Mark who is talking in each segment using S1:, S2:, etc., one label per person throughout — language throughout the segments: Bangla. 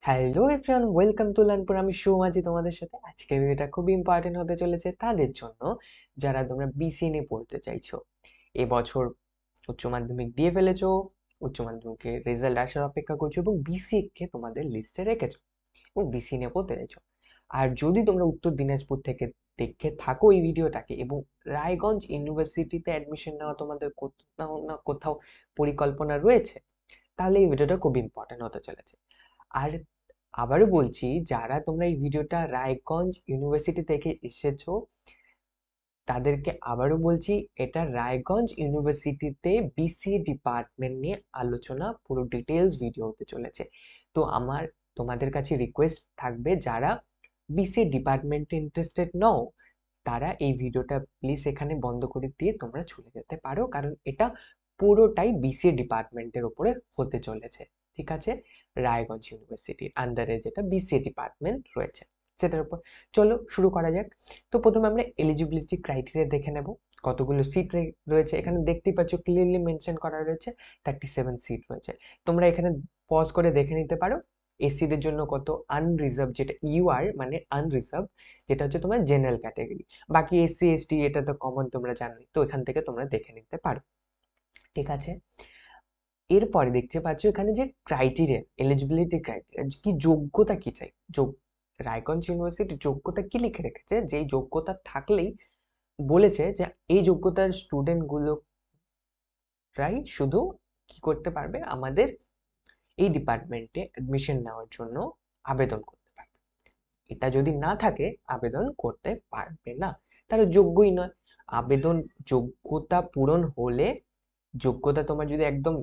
S1: Hello everyone, welcome to Learnpur. আমি শুভ আছি তোমাদের সাথে। আজকের ভিডিওটা খুব ইম্পর্টেন্ট হতে চলেছে তাদের জন্য যারা তোমরা বিসিএ নিয়ে পড়তে চাইছো। এবছর উচ্চ মাধ্যমিক দিয়ে ফেলেছো, উচ্চ মাধ্যমিকের রেজাল্ট আসার অপেক্ষা করছো এবং বিসিএ কে তোমাদের লিস্টে রেখেছো এবং বিসিএ নিয়ে পড়তে চাইছো। আর যদি তোমরা উত্তর দিনাজপুর থেকে দেখে থাকো এই ভিডিওটাকে এবং রায়গঞ্জ ইউনিভার্সিটিতে অ্যাডমিশন নেওয়া তোমাদের কোথাও না কোথাও পরিকল্পনা রয়েছে, তাহলে এই ভিডিওটা খুব ইম্পর্টেন্ট হতে চলেছে। আর আবারও বলছি, যারা তোমরা এই ভিডিওটা রায়গঞ্জ ইউনিভার্সিটি থেকে এসেছো তাদেরকে আবারও বলছি, এটা রায়গঞ্জ ইউনিভার্সিটিতে বিসিএ ডিপার্টমেন্ট নিয়ে আলোচনা, পুরো ডিটেলস ভিডিও হতে চলেছে। তো আমার তোমাদের কাছে রিকোয়েস্ট থাকবে, যারা বিসিএ ডিপার্টমেন্টে ইন্টারেস্টেড নও তারা এই ভিডিওটা প্লিজ এখানে বন্ধ করে দিয়ে তোমরা চলে যেতে পারো, কারণ এটা পুরোটাই বিসিএ ডিপার্টমেন্টের উপরে হতে চলেছে। ঠিক আছে, রায়গঞ্জ ইউনিভার্সিটির আন্ডারে যেটা বিসিএ ডিপার্টমেন্ট রয়েছে সেটার উপর চলো শুরু করা যাক। তো প্রথমে আমরা এলিজিবিলিটি ক্রাইটেরিয়া দেখে নেব। কতগুলো সিট রয়েছে এখানে দেখতেই পাচ্ছ, ক্লিয়ারলি মেনশন করা রয়েছে 37 সিট রয়েছে। তোমরা এখানে পজ করে দেখে নিতে পারো এসসিদের জন্য কত, আনরিজার্ভ যেটা ইউআর মানে আনরিজার্ভ, যেটা হচ্ছে তোমার জেনারেল ক্যাটাগরি। বাকি এসসি এসটি এটা তো কমন, তোমরা জানোই, তো এখান থেকে তোমরা দেখে নিতে পারো। ঠিক আছে, এরপরে দেখতে পাচ্ছ এখানে যে ক্রাইটেরিয়া, এলিজিবিলিটি ক্রাইটেরিয়া, কি যোগ্যতা কি চাই। রায়গঞ্জ ইউনিভার্সিটি যোগ্যতা কি লিখে রেখেছে, যে এই যোগ্যতা থাকলেই বলেছে যে এই যোগ্যতার স্টুডেন্ট গুলোরাই শুধু কি করতে পারবে, আমাদের এই ডিপার্টমেন্টে অ্যাডমিশন নেওয়ার জন্য আবেদন করতে পারবে। এটা যদি না থাকে আবেদন করতে পারবে না, তারা যোগ্যই নয়। আবেদন যোগ্যতা পূরণ হলে, যোগ্যতা তোমার যদি একদম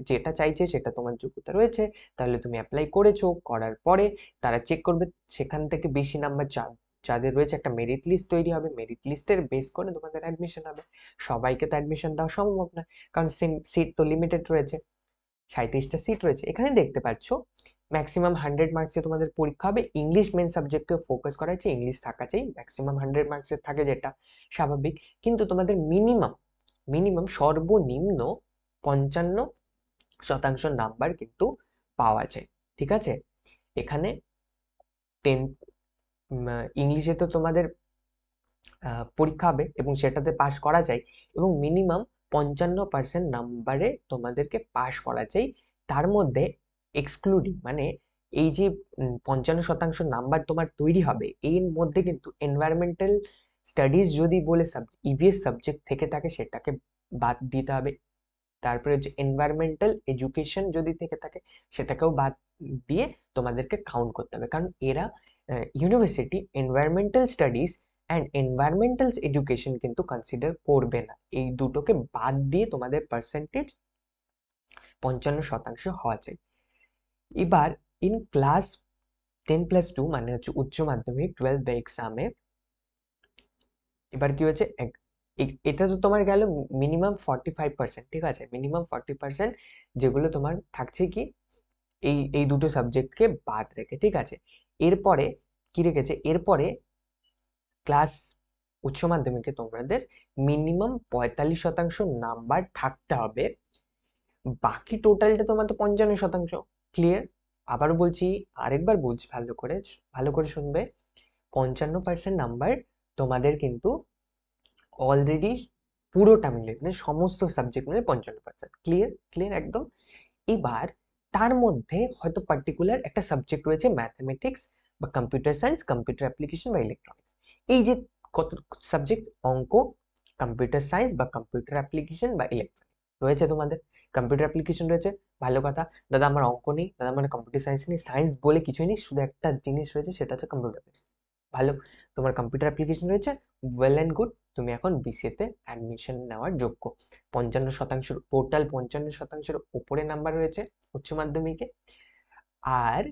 S1: যেটা চাইছে সেটা তোমার যোগ্যতা রয়েছে, তাহলে তুমি অ্যাপ্লাই করেছো, করার পরে তারা চেক করবে সেখান থেকে বেশি নাম্বার যাদের রয়েছে, একটা মেরিট লিস্ট তৈরি হবে, মেরিট লিস্টের বেস করে তোমাদের অ্যাডমিশন হবে। সবাইকে তো অ্যাডমিশন দেওয়া সম্ভব না, কারণ সিট তো লিমিটেড রয়েছে, 37টা সিট রয়েছে। এখানে দেখতে পাচ্ছ ম্যাক্সিমাম 100 মার্কসে তোমাদের পরীক্ষা হবে। ইংলিশ মেন সাবজেক্টে ফোকাস করা হয়েছে, ইংলিশ থাকা চাই, ম্যাক্সিমাম 100 মার্কসের থাকে যেটা স্বাভাবিক। কিন্তু তোমাদের মিনিমাম মিনিমাম সর্বনিম্ন 55% নাম্বার কিন্তু পাওয়া যায়। ঠিক আছে, এখানে 10 ইংলিশে তো তোমাদের পরীক্ষা হবে এবং সেটাতে পাশ করা যায়, এবং মিনিমাম 55% নাম্বারে তোমাদেরকে পাশ করা যায়। তার মধ্যে এক্সক্লুডিং মানে এই যে 55% নাম্বার তোমার তৈরি হবে, এর মধ্যে কিন্তু এনভায়রনমেন্টাল স্টাডিজ যদি বলে ইভিএস সাবজেক্ট থেকে থাকে সেটাকে বাদ দিতে হবে। তারপরে হচ্ছে এনভায়রনমেন্টাল এডুকেশন যদি থেকে থাকে সেটাকেও বাদ দিয়ে তোমাদেরকে কাউন্ট করতে হবে, কারণ এরা university environmental studies and environmental education কিন্তু কনসিডার করবে না। এই দুটোকে বাদ দিয়ে তোমাদের পার্সেন্টেজ 55% হওয়া চাই। এবার ইন ক্লাস 10+2 মানে হচ্ছে উচ্চ মাধ্যমিক 12 এক্সামে এবার কি হয়েছে, এটা তো তোমার গেল মিনিমাম 45%। ঠিক আছে, মিনিমাম 40% যেগুলো তোমার থাকছে কি, এই এই দুটো সাবজেক্টকে বাদ রেখে। ঠিক আছে, এরপরে কি রেখেছে, এরপরে ক্লাস উচ্চ মাধ্যমিকে তোমাদের মিনিমাম 45% নাম্বার থাকতে হবে। বাকি টোটালটা তোমার তো 55%। ক্লিয়ার? আবারও বলছি, আরেকবার বলছি, ভালো করে শুনবে। 55% নাম্বার তোমাদের কিন্তু অলরেডি পুরোটা মিলে মানে সমস্ত সাবজেক্ট মিলে 55%। ক্লিয়ার? ক্লিয়ার একদম। এবার তার মধ্যে হয়তো পার্টিকুলার একটা সাবজেক্ট রয়েছে ম্যাথমেটিক্স বা কম্পিউটার সায়েন্স, কম্পিউটার অ্যাপ্লিকেশন বা ইলেকট্রনিক্স। এই যে কত সাবজেক্ট, অঙ্ক, কম্পিউটার সায়েন্স বা কম্পিউটার অ্যাপ্লিকেশন বা ইলেকট্রনিক্স রয়েছে তোমাদের। কম্পিউটার অ্যাপ্লিকেশন রয়েছে, ভালো কথা। দাদা আমার অঙ্ক নেই, দাদা আমার কম্পিউটার সায়েন্স নেই, সায়েন্স বলে কিছুই নেই, শুধু একটা জিনিস রয়েছে সেটা হচ্ছে কম্পিউটার। ভালো, তোমার কম্পিউটার অ্যাপ্লিকেশন রয়েছে, ওয়েল অ্যান্ড গুড, তুমি এখন বিসিএ তে অ্যাডমিশন নেওয়ার যোগ্য। 55% টোটাল 55%-এর উপরে নাম্বার রয়েছে উচ্চ মাধ্যমিকে। আর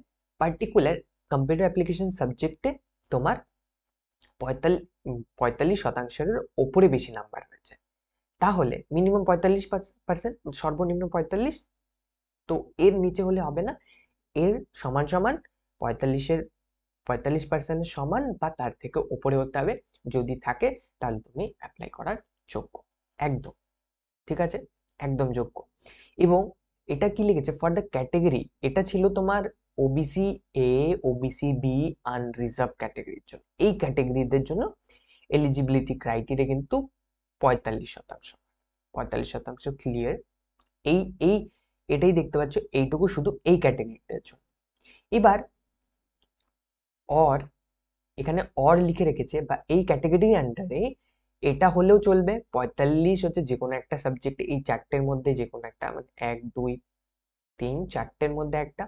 S1: পার্টিকুলার কম্পিউটার অ্যাপ্লিকেশন সাবজেক্টে তোমার 45%-এর উপরে বেশি নাম্বার রয়েছে। তাহলে মিনিমাম 45%, সর্বনিম্ন 45, তো এর নিচে হলে হবে না। এর সমান সমান 45%-এর সমান বা তার থেকে উপরে হতে হবে। যদি থাকে তাহলে তুমি অ্যাপ্লাই করার যোগ্য একদম। ঠিক আছে, একদম যোগ্য। এবং এটা কি লিখেছে, ফর দ্য ক্যাটেগরি, এটা ছিল তোমার OBC A, OBC B, unreserved ক্যাটাগরির জন্য, এই ক্যাটাগরিদের জন্য এলিজিবিলিটি ক্রাইটেরিয়া কিন্তু 45%। 45% ক্লিয়ার। এই এই এটাই দেখতে পাচ্ছ, এইটুকু শুধু এই ক্যাটাগরিটার জন্য। এবার অর, এখানে অর লিখে রেখেছে, বা এই ক্যাটাগরির আন্ডারে এটা হলেও চলবে। 45 হচ্ছে যে কোনো একটা সাবজেক্ট, এই চারটের মধ্যে যে কোনো একটা, মানে 1 2 3 4টের মধ্যে একটা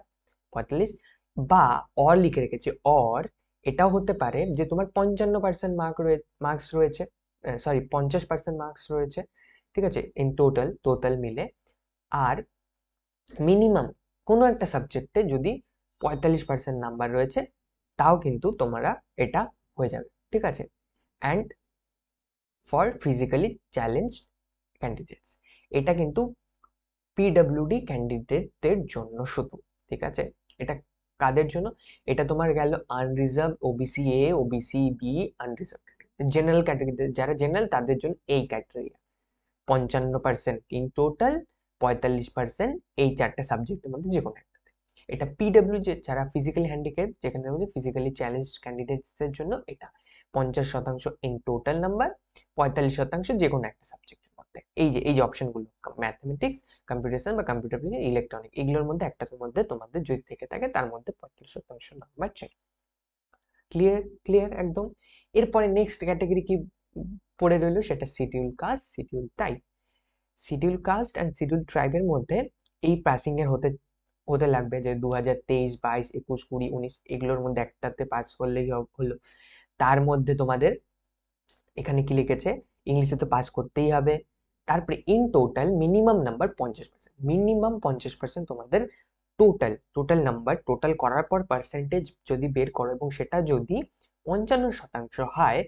S1: 45, বা অর লিখে রেখেছে অর এটাও হতে পারে যে তোমার 55% মার্কস রয়েছে, সরি 50% মার্কস রয়েছে, ঠিক আছে, ইন টোটাল মিলে। আর মিনিমাম কোনো একটা সাবজেক্টে যদি 45% নাম্বার রয়েছে, তাও কিন্তু তোমরা এটা হয়ে যাবে, ঠিক আছে। And for physically challenge candidates, এটা কিন্তু পিডব্লিউডি ক্যান্ডিডেটদের জন্য শুধু, ঠিক আছে। এটা কাদের জন্য? এটা তোমার গেল unreserved, OBC A, OBC B, unreserved category. General category যারা জেনারেল, তাদের জন্য এই ক্যাটাগরিয়া 55% ইন টোটাল, 45% এই চারটে সাবজেক্টের মধ্যে যে কোনো একটাতে। এটা পিডব্লিউ যে যারা ফিজিক্যালি হ্যান্ডিক্যাপ, যেখানে মধ্যে ফিজিক্যালি চ্যালেঞ্জ ক্যান্ডিডেটসদের জন্য এটা 50% ইন টোটাল নাম্বার, 45% যে কোনো একটা সাবজেক্টের মধ্যে। এই যে অপশনগুলো, ম্যাথমেটিক্স, কম্পিউটার সায়েন্স বা কম্পিউটার অ্যাপ্লিকেশন, ইলেকট্রনিক, এগুলোর মধ্যে একটার মধ্যে তোমাদের যদি থেকে থাকে, তার মধ্যে 45% নাম্বার চাই। ক্লিয়ার? ক্লিয়ার একদম। এরপরে নেক্সট ক্যাটাগরি কি পড়ে রইলো, সেটা schedule caste, schedule type. Schedule caste and schedule ট্রাইবের মধ্যে এই পাসিং এর হতে হতে লাগবে যে 2023, 22, 21, 20, 19 এগুলোর মধ্যে একটাতে পাস করলেই হলো। তার মধ্যে তোমাদের এখানে কি লিখেছে, ইংলিশে তো পাস করতেই হবে। তারপরে in total minimum number 50%, minimum 50% তোমাদের টোটাল নাম্বার, টোটাল করার পর পার্সেন্টেজ যদি বের করো এবং সেটা যদি 55% হয়,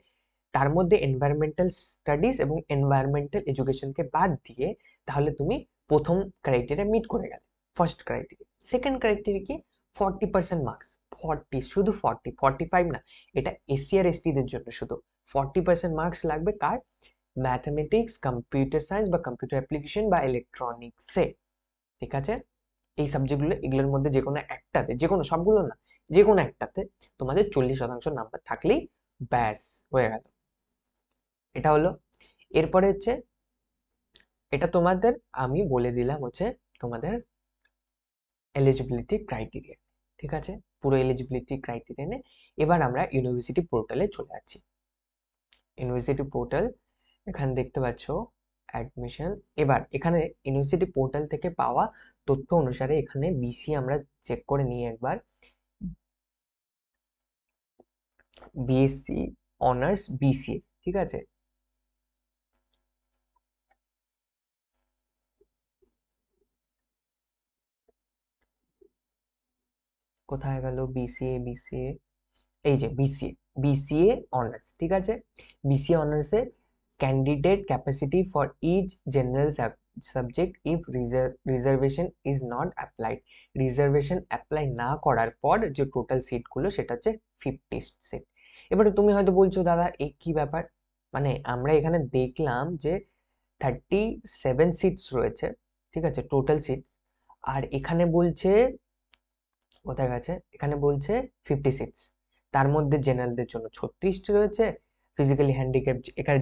S1: তার মধ্যে এনভায়রনমেন্টাল স্টাডিজ এবং এনভায়রনমেন্টাল এডুকেশনকে বাদ দিয়ে, তাহলে তুমি প্রথম ক্রাইটেরিয়া মিট করে গেলে, ফার্স্ট ক্রাইটেরিয়া। সেকেন্ড ক্রাইটেরিয়া কি? 40% মার্কস, 40, শুধু 40, 45 না, এটা এসসি আর এসটিদের জন্য শুধু 40% মার্কস লাগবে। কার? ম্যাথমেটিক্স, কম্পিউটার সায়েন্স বা কম্পিউটার অ্যাপ্লিকেশন বা ইলেকট্রনিক্সে, ঠিক আছে। এই সাবজেক্টগুলো, এগুলোর মধ্যে যে কোনো একটাতে, যে কোনো, সবগুলো না, যে কোনো একটাতে তোমাদের 40% নাম্বার থাকলেই ব্যাস হয়ে গেল। এটা হলো। এরপরে হচ্ছে, এটা তোমাদের আমি বলে দিলাম হচ্ছে তোমাদের এলিজিবিলিটি ক্রাইটেরিয়া, ঠিক আছে, পুরো এলিজিবিলিটি ক্রাইটেরিয়া নিয়ে। এবার আমরা ইউনিভার্সিটি পোর্টালে চলে যাচ্ছি। ইউনিভার্সিটি পোর্টাল, এখানে দেখতে পাচ্ছ অ্যাডমিশন। এবার এখানে ইউনিভার্সিটি পোর্টাল থেকে পাওয়া তথ্য অনুসারে এখানে বিসি আমরা চেক করে নিই একবার। বিএসসি অনার্স বিসিএ, ঠিক আছে। কোথায় গেল বিসিএ? এই যে বিসিএ অনার্স, ঠিক আছে। বিসিএ অনার্সে candidate capacity for each general subject if reservation is not applied. Reservation apply না করার পর যে টোটাল সিটগুলো, সেটা হচ্ছে 50 সিট। এবারে তুমি হয়তো বলছো, দাদা এই কি ব্যাপার, মানে আমরা এখানে দেখলাম যে 37 সিটস রয়েছে, ঠিক আছে, টোটাল সিট, আর এখানে বলছে, কোথায় গেছে, এখানে বলছে 56, তার মধ্যে জেনারেলদের জন্য 36টি রয়েছে, ফিজিক্যালি হ্যান্ডিক্যাপ, এখানে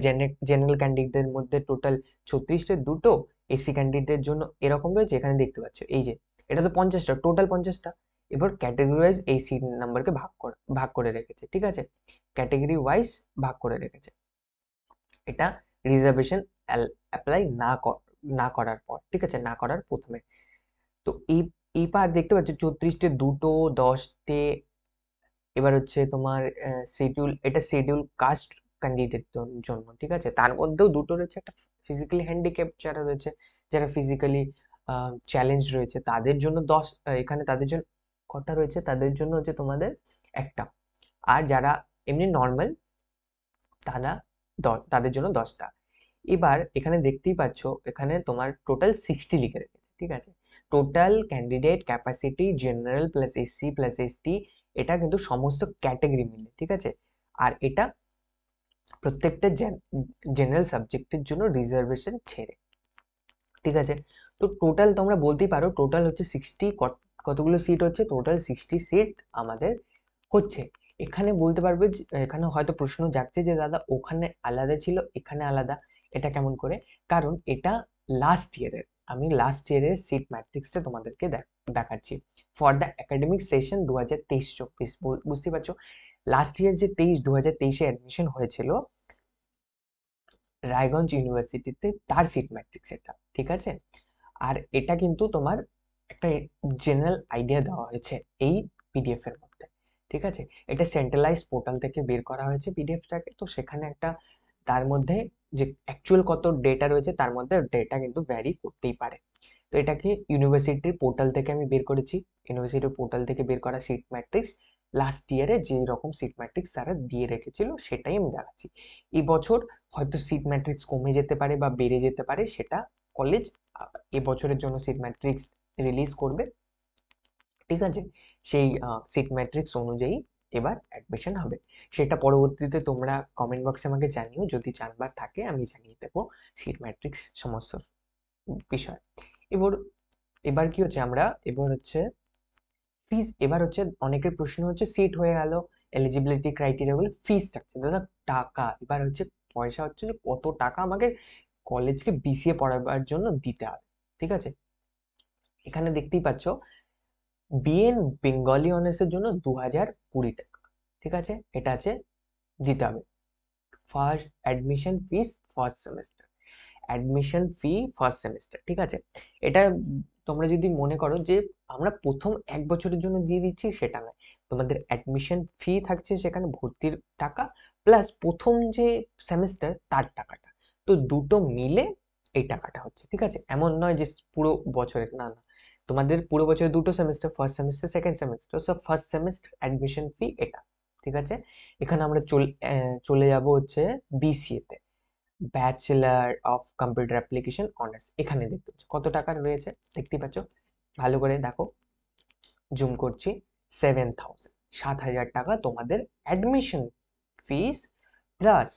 S1: জেনারেল ক্যান্ডিডেটদের মধ্যে টোটাল 36টে, দুটো এসসি ক্যান্ডিডেটদের জন্য এরকম রয়েছে, এখানে দেখতে পাচ্ছ এই যে, এটা তো 50টা, টোটাল 50টা। এবার ক্যাটাগরি ওয়াইজ এই সিট নাম্বারকে ভাগ করে রেখেছে, ঠিক আছে, ক্যাটাগরি ওয়াইজ ভাগ করে রেখেছে। এটা রিজার্ভেশন অ্যাপ্লাই না করার পর, ঠিক আছে, না করার প্রথমে। তো এই পার দেখতে পাচ্ছ 34টে, দুটো, 10টে। এবার হচ্ছে তোমার শিডিউল, এটা শিডিউল কাস্ট ক্যান্ডিডেট জন্য, ঠিক আছে, তার মধ্যেও দুটো রয়েছে, একটা ফিজিক্যালি হ্যান্ডিক্যাপ যারা রয়েছে, যারা ফিজিক্যালি চ্যালেঞ্জ রয়েছে, তাদের জন্য 10, এখানে তাদের জন্য কটা রয়েছে, তাদের জন্য হচ্ছে তোমাদের একটা। আর যারা এমনি নর্মাল, তারা তাদের জন্য 10টা। এবার এখানে দেখতেই পাচ্ছ, এখানে তোমার টোটাল 60 লিখে রেখেছে, ঠিক আছে। Total candidate capacity general plus SC plus ST, এটা কিন্তু সমস্ত ক্যাটাগরি মিলে, ঠিক আছে। আর এটা প্রত্যেকটা জেনারেল সাবজেক্টের জন্য রিজার্ভেশন ছেড়ে, ঠিক আছে। তো টোটাল তোমরা বলতেই পারো, টোটাল হচ্ছে 60, কতগুলো সিট হচ্ছে? টোটাল 60 সিট আমাদের হচ্ছে। এখানে বলতে পারবে এখানে হয়তো প্রশ্ন যাচ্ছে যে দাদা ওখানে আলাদা ছিল এখানে আলাদা, এটা কেমন করে? কারণ এটা লাস্ট ইয়ারের, আমি লাস্ট ইয়ারের সিট ম্যাট্রিক্সটা তোমাদেরকে দেখাচ্ছি ফর দ্য একাডেমিক সেশন 2023-24। বুঝতে পারছো? লাস্ট ইয়ার যে 2023 অ্যাডমিশন হয়েছিল রায়গঞ্জ ইউনিভার্সিটিতে, তার সিট ম্যাট্রিক্স এটা, ঠিক আছে? আর এটা কিন্তু তোমার একটা জেনারেল আইডিয়া দেওয়া হয়েছে এই পিডিএফ এর মধ্যে, ঠিক আছে? এটা সেন্ট্রালাইজড পোর্টাল থেকে বের করা হয়েছে পিডিএফটাকে, তো সেখানে একটা তার মধ্যে যে অ্যাকচুয়াল কত ডেটা রয়েছে তার মধ্যে ডেটা কিন্তু ভ্যারি করতেই পারে। তো এটাকে ইউনিভার্সিটির পোর্টাল থেকে আমি বের করেছি, ইউনিভার্সিটির পোর্টাল থেকে বের করা সিট ম্যাট্রিক্স, লাস্ট ইয়ারে যে রকম সিট ম্যাট্রিক্স তারা দিয়ে রেখেছিল সেটাই আমি দেখাচ্ছি। এই বছর হয়তো সিট ম্যাট্রিক্স কমে যেতে পারে বা বেড়ে যেতে পারে, সেটা কলেজ এবছরের জন্য সিট ম্যাট্রিক্স রিলিজ করবে, ঠিক আছে? সেই সিট ম্যাট্রিক্স অনুযায়ী এবার অ্যাডমিশন হবে। সেটা পরবর্তীতে তোমরা কমেন্ট বক্সে আমাকে জানিও, যদি জানবার থাকে আমি জানিয়ে দেবো সিট ম্যাট্রিক্স সমস্ত বিষয়। এবার এবার কি হচ্ছে, আমরা এবার হচ্ছে ফিস। এবার হচ্ছে অনেকের প্রশ্ন হচ্ছে সিট হয়ে গেল, এলিজিবিলিটি ক্রাইটেরিয়া বলে ফি স্ট্রাকচার, দাদা টাকা এবার হচ্ছে পয়সা হচ্ছে যে কত টাকা আমাকে কলেজকে বিসিএ পড়াবার জন্য দিতে হবে, ঠিক আছে? এখানে দেখতেই পাচ্ছ বিএন বেঙ্গলি অনার্সের জন্য 2020 টাকা, ঠিক আছে? এটা আছে দিতে হবে। First admission fees first semester, admission fee first semester, ঠিক আছে? এটা তোমরা যদি মনে করো যে আমরা প্রথম 1 বছরের জন্য দিয়ে দিচ্ছি, সেটা নয়। তোমাদের অ্যাডমিশন ফি থাকছে সেখানে ভর্তির টাকা, প্লাস প্রথম যে সেমেস্টার তার টাকাটা, তো দুটো মিলে এই টাকাটা হচ্ছে, ঠিক আছে? এমন নয় যে পুরো বছরের, না না, তোমাদের পুরো বছরে দুটো semester, first semester second semester, so first semester admission ফি এটা, ঠিক আছে? এখানে আমরা চলে যাব হচ্ছে বিসিএ তে, bachelor of computer application honours. এখানে দেখতে পাচ্ছ কত টাকা রয়েছে, দেখতে পাচ্ছ? ভালো করে দেখো, জুম করছি, 7,000, 7,000 টাকা তোমাদের অ্যাডমিশন ফিস প্লাস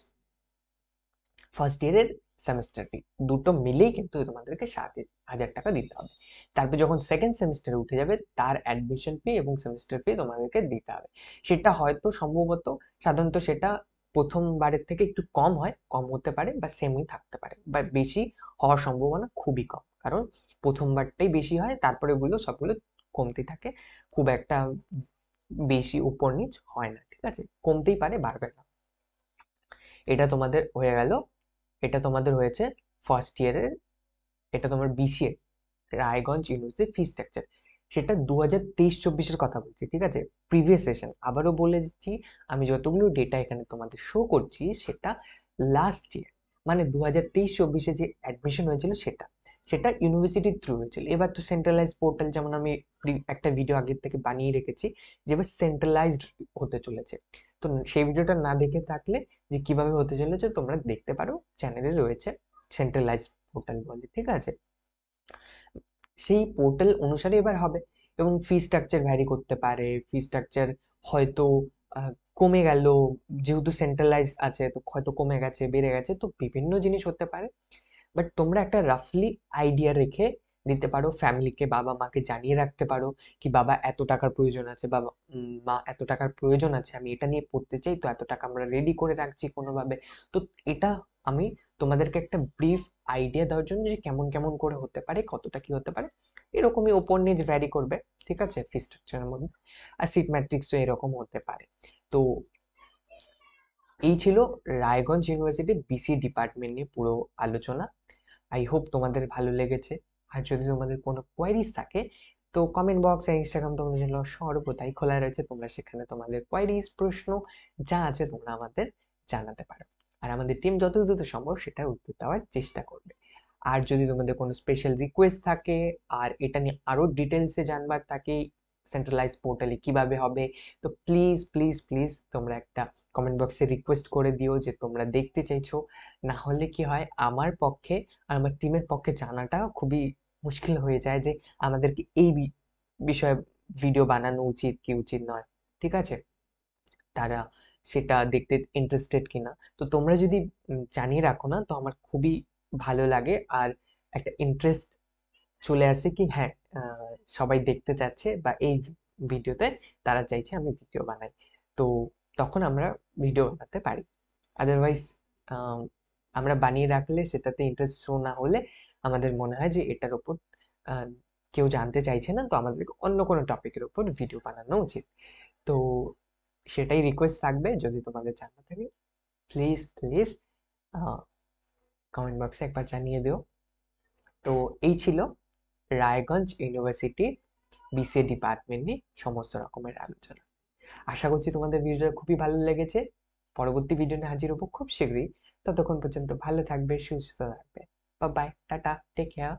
S1: ফার্স্ট ইয়ারের সেমেস্টার ফি, দুটো মিলেই কিন্তু তোমাদেরকে 7,000 টাকা দিতে হবে। তারপর যখন সেকেন্ড সেমিস্টারে উঠে যাবে তার অ্যাডমিশন ফি এবং সেমিস্টার ফি তোমাদেরকে দিতে হবে। সেটা হয়তো সম্ভবত, সাধারণত সেটা প্রথমবারের থেকে একটু কম হয়, কম হতে পারে বা সেমই থাকতে পারে, বা বেশি হওয়ার সম্ভাবনা খুবই কম, কারণ প্রথমবারটাই বেশি হয়, তারপরে গুলো সবগুলো কমতে থাকে, খুব একটা বেশি উপর নিচ হয় না, ঠিক আছে? কমতেই পারে, বাড়বে না। এটা তোমাদের হয়ে গেল, এটা তোমাদের হয়েছে ফার্স্ট ইয়ারের, এটা তোমার BCA Raiganj university fee structure. সেটা 2023-24 কথা বলছি, ঠিক আছে? প্রিভিয়াস সেশন, আবারও বলে দিচ্ছি, আমি যতগুলো ডেটা এখানে তোমাদের শো করছি সেটা লাস্ট ইয়ার, মানে 2023-24 যে অ্যাডমিশন হয়েছিল সেটা, সেটা ইউনিভার্সিটির থ্রু হয়েছিল। এবার তো সেন্ট্রালাইজ পোর্টাল, যেমন আমি একটা ভিডিও আগের থেকে বানিয়ে রেখেছি যে এবার সেন্ট্রালাইজড হতে চলেছে, তো সেই ভিডিওটা না দেখে থাকলে যে কিভাবে হতে চলেছে তোমরা দেখতে পারো, চ্যানেলে রয়েছে, সেন্ট্রালাইজ পোর্টাল বলে, ঠিক আছে? সেই পোর্টাল অনুসারে এবার হবে, এবং ফি স্ট্রাকচার ভ্যারি করতে পারে, ফি স্ট্রাকচার হয়তো আহ, কমে গেল, যেহেতু সেন্ট্রালাইজ আছে তো হয়তো কমে গেছে বেড়ে গেছে, তো বিভিন্ন জিনিস হতে পারে। বাট তোমরা একটা রাফলি আইডিয়া রেখে দিতে পারো, ফ্যামিলিকে, বাবা মাকে জানিয়ে রাখতে পারো কি বাবা এত টাকার প্রয়োজন আছে, বাবা মা এত টাকার প্রয়োজন আছে, আমি এটা নিয়ে পড়তে চাই, তো এত টাকা আমরা রেডি করে রাখছি কোনোভাবে। তো এটা আমি তোমাদেরকে একটা ব্রিফ আইডিয়া দেওয়ার জন্য যে কেমন কেমন করে হতে পারে, কতটা কি হতে পারে, এরকমই ওপর নিচ ভ্যারি করবে, ঠিক আছে, ফি স্ট্রাকচারের মধ্যে। আর সিট ম্যাট্রিক্সও এরকম হতে পারে। তো এই ছিল রায়গঞ্জ ইউনিভার্সিটি বিসি ডিপার্টমেন্ট নিয়ে পুরো আলোচনা। আই হোপ তোমাদের ভালো লেগেছে। আর যদি তোমাদের কোনো কোয়ারিজ থাকে তো কমেন্ট বক্স আর ইনস্টাগ্রাম তোমাদের জন্য সর্বদাই খোলা রয়েছে, তোমরা সেখানে তোমাদের কোয়ারিজ, প্রশ্ন যা আছে তোমরা আমাদের জানাতে পারো, আর আমাদের টিম যত দ্রুত সম্ভব সেটার উত্তর দেওয়ার চেষ্টা করবে। আর যদি তোমাদের কোনো স্পেশাল রিকোয়েস্ট থাকে আর এটা নিয়ে আরো ডিটেলসে জানবার থাকে সেন্ট্রালাইজ পোর্টালে কিভাবে হবে, তো প্লিজ প্লিজ প্লিজ তোমরা একটা কমেন্ট বক্সে রিকোয়েস্ট করে দিও যে তোমরা দেখতে চাইছো। না হলে কি হয়, আমার পক্ষে আর আমার টিমের পক্ষে জানাটা খুবই মুশকিল হয়ে যায় যে আমাদেরকে এই বিষয়ে ভিডিও বানানো উচিত কি উচিত নয়, ঠিক আছে? তারা সেটা দেখতে ইন্টারেস্টেড কিনা, তো তোমরা যদি জানিয়ে রাখো না তো আমার খুবই ভালো লাগে, আর একটা ইন্টারেস্ট চলে আসে কি হ্যাঁ, সবাই দেখতে চাচ্ছে বা এই ভিডিওতে তারা চাইছে আমি ভিডিও বানাই, তো তখন আমরা ভিডিও বানাতে পারি। আদারওয়াইজ আমরা বানিয়ে রাখলে সেটাতে ইন্টারেস্ট শো না হলে আমাদের মনে হয় যে এটার উপর আহ, কেউ জানতে চাইছে না, তো আমাদের অন্য কোনো টপিকের উপর ভিডিও বানানো উচিত। তো সেটাই রিকোয়েস্ট থাকবে, যদি তোমাদের জানা থাকে প্লিজ প্লিজ কমেন্ট বক্সে একবার জানিয়ে দিও। তো এই ছিল রায়গঞ্জ ইউনিভার্সিটির বিসিএ ডিপার্টমেন্ট নিয়ে সমস্ত রকমের আলোচনা। আশা করছি তোমাদের ভিডিওটা খুবই ভালো লেগেছে। পরবর্তী ভিডিও নিয়ে হাজির হবো খুব শীঘ্রই। ততক্ষণ পর্যন্ত ভালো থাকবে, সুস্থ থাকবে। Bye bye, ta-ta, take care.